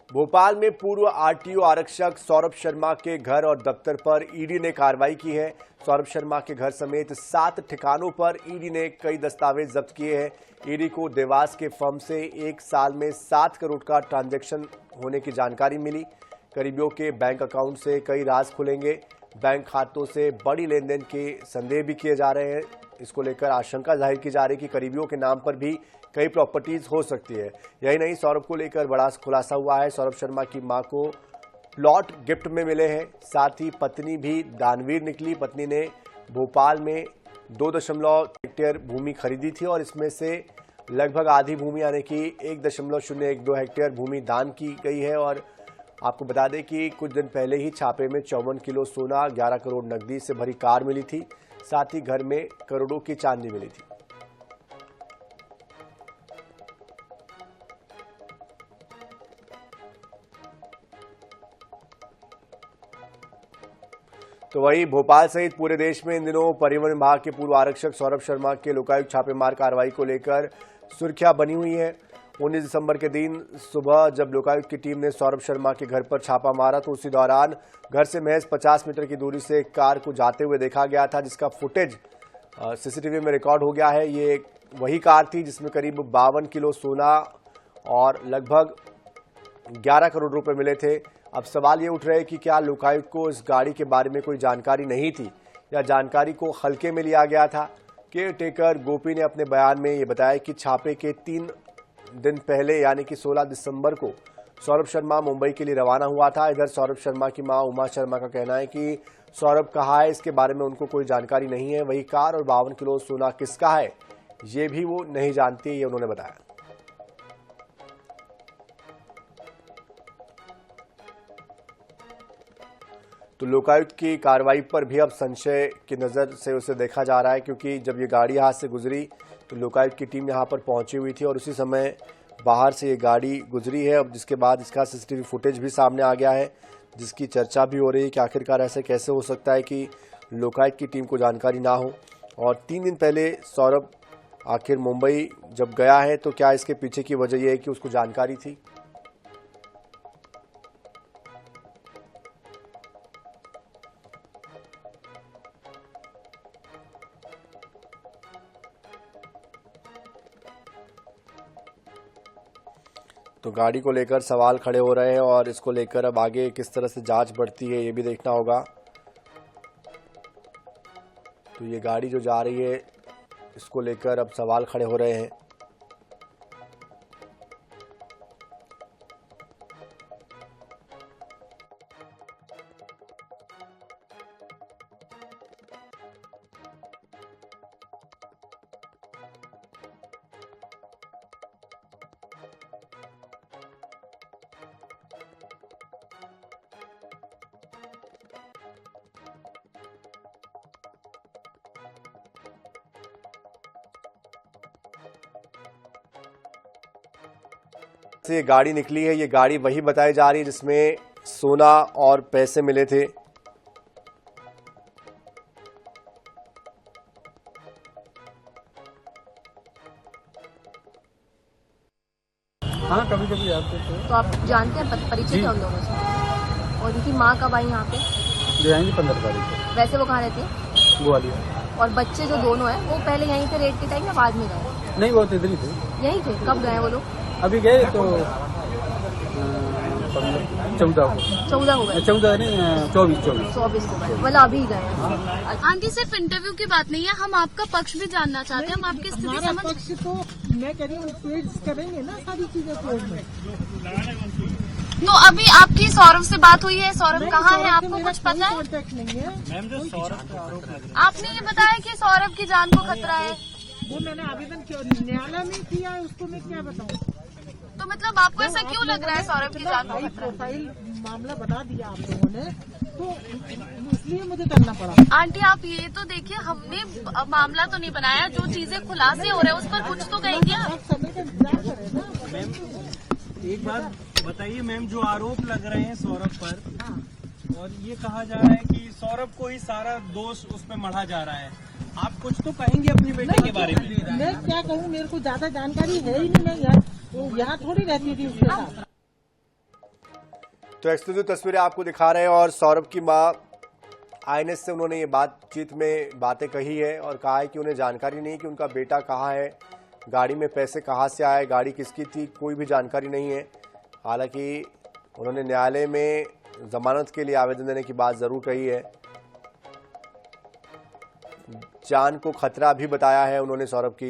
भोपाल में पूर्व आरटीओ आरक्षक सौरभ शर्मा के घर और दफ्तर पर ईडी ने कार्रवाई की है। सौरभ शर्मा के घर समेत 7 ठिकानों पर ईडी ने कई दस्तावेज जब्त किए हैं। ईडी को देवास के फर्म से 1 साल में 7 करोड़ का ट्रांजैक्शन होने की जानकारी मिली। करीबियों के बैंक अकाउंट से कई राज खुलेंगे। बैंक खातों से बड़ी लेनदेन के संदेह भी किए जा रहे हैं। इसको लेकर आशंका जाहिर की जा रही है कि करीबियों के नाम पर भी कई प्रॉपर्टीज हो सकती है। यही नहीं, सौरभ को लेकर बड़ा खुलासा हुआ है। सौरभ शर्मा की मां को प्लॉट गिफ्ट में मिले हैं। साथ ही पत्नी भी दानवीर निकली। पत्नी ने भोपाल में 2.0 हेक्टेयर भूमि खरीदी थी और इसमें से लगभग आधी भूमि यानी कि 1.012 हेक्टेयर भूमि दान की गई है। और आपको बता दें कि कुछ दिन पहले ही छापे में 54 किलो सोना, 11 करोड़ नकदी से भरी कार मिली थी। साथ ही घर में करोड़ों की चांदी मिली थी। तो वहीं भोपाल सहित पूरे देश में इन दिनों परिवहन विभाग के पूर्व आरक्षक सौरभ शर्मा के लोकायुक्त छापेमार कार्रवाई को लेकर सुर्खियां बनी हुई हैं। 19 दिसंबर के दिन सुबह जब लोकायुक्त की टीम ने सौरभ शर्मा के घर पर छापा मारा तो उसी दौरान घर से महज 50 मीटर की दूरी से एक कार को जाते हुए देखा गया था, जिसका फुटेज सीसीटीवी में रिकॉर्ड हो गया है। ये वही कार थी जिसमें करीब 52 किलो सोना और लगभग 11 करोड़ रुपए मिले थे। अब सवाल ये उठ रहे हैं कि क्या लोकायुक्त को इस गाड़ी के बारे में कोई जानकारी नहीं थी या जानकारी को हल्के में लिया गया था। केयर टेकर गोपी ने अपने बयान में ये बताया कि छापे के 3 दिन पहले यानी कि 16 दिसंबर को सौरभ शर्मा मुंबई के लिए रवाना हुआ था। इधर सौरभ शर्मा की मां उमा शर्मा का कहना है कि सौरभ कहाँ है इसके बारे में उनको कोई जानकारी नहीं है। वही कार और 52 किलो सोना किसका है ये भी वो नहीं जानती, ये उन्होंने बताया। तो लोकायुक्त की कार्रवाई पर भी अब संशय की नजर से उसे देखा जा रहा है, क्योंकि जब ये गाड़ी यहाँ से गुजरी तो लोकायुक्त की टीम यहाँ पर पहुंची हुई थी और उसी समय बाहर से ये गाड़ी गुजरी है। अब जिसके बाद इसका सीसीटीवी फुटेज भी सामने आ गया है, जिसकी चर्चा भी हो रही है कि आखिरकार ऐसे कैसे हो सकता है कि लोकायुक्त की टीम को जानकारी ना हो। और 3 दिन पहले सौरभ आखिर मुंबई जब गया है तो क्या इसके पीछे की वजह यह है कि उसको जानकारी थी। तो गाड़ी को लेकर सवाल खड़े हो रहे हैं और इसको लेकर अब आगे किस तरह से जांच बढ़ती है ये भी देखना होगा। तो ये गाड़ी जो जा रही है इसको लेकर अब सवाल खड़े हो रहे हैं। से ये गाड़ी निकली है, ये गाड़ी वही बताई जा रही है जिसमें सोना और पैसे मिले थे। हाँ, कभी कभी आते थे। तो आप जानते हैं परिचय क्या उन लोगों से? और उनकी माँ कब आई यहाँ पे? ले आएंगे 15 तारीख को। वैसे वो कहाँ रहती है? ग्वालियर। और बच्चे जो दोनों हैं वो पहले यहीं थे रेड के टाइम या बाद में गए? नहीं, वो इधर ही थे। यहीं थे। कब गए वो लोग? अभी गए तो 14 को। 14 हो गए? 14 नहीं, 24 को गए, मतलब अभी गए। आंटी, सिर्फ इंटरव्यू की बात नहीं है, हम आपका पक्ष भी जानना चाहते हैं। हम आपकी स्थिति समझ। पक्ष तो मैं कह रही हूँ पेश करेंगे ना सारी चीजें कोर्ट में। तो अभी आपकी सौरभ से बात हुई है? सौरभ कहाँ है, आपको कुछ पता है? कॉन्टेक्ट नहीं है मैम, जो सौरभ पे आरोप लगे, आपने ये बताया कि सौरभ की जान को खतरा है। वो मैंने आवेदन न्यायालय में किया है, उसको मैं क्या बताऊँ। तो मतलब आपको ऐसा क्यों लग रहा है सौरभ की जान को हाई खतरा है? प्रोफाइल मामला बता दिया आप लोगों ने, तो इसलिए मुझे करना पड़ा। आंटी, आप ये तो देखिए, हमने मामला तो नहीं बनाया, जो चीजें खुलासे हो रहे हैं उस पर कुछ तो कहेंगे आप। आप समय का इंतजार करें ना। मैम, एक बात बताइए मैम, जो आरोप लग रहे हैं सौरभ पर और ये कहा जा रहा है कि सौरभ को ही सारा दोष उस पर मढ़ा जा रहा है, आप कुछ तो कहेंगे अपनी बेटी के बारे में? मैं क्या कहूँ, मेरे को ज्यादा जानकारी है ही नहीं। मैं यहाँ थोड़ी रहती थी उसके साथ। तो एक्सक्लूसिव तस्वीरें आपको दिखा रहे हैं और सौरभ की मां आईएनएस से उन्होंने ये बातचीत में बातें कही है और कहा है कि उन्हें जानकारी नहीं कि उनका बेटा कहाँ है, गाड़ी में पैसे कहाँ से आए, गाड़ी किसकी थी, कोई भी जानकारी नहीं है। हालांकि उन्होंने न्यायालय में जमानत के लिए आवेदन देने की बात जरूर कही है। जान को खतरा भी बताया है उन्होंने सौरभ की।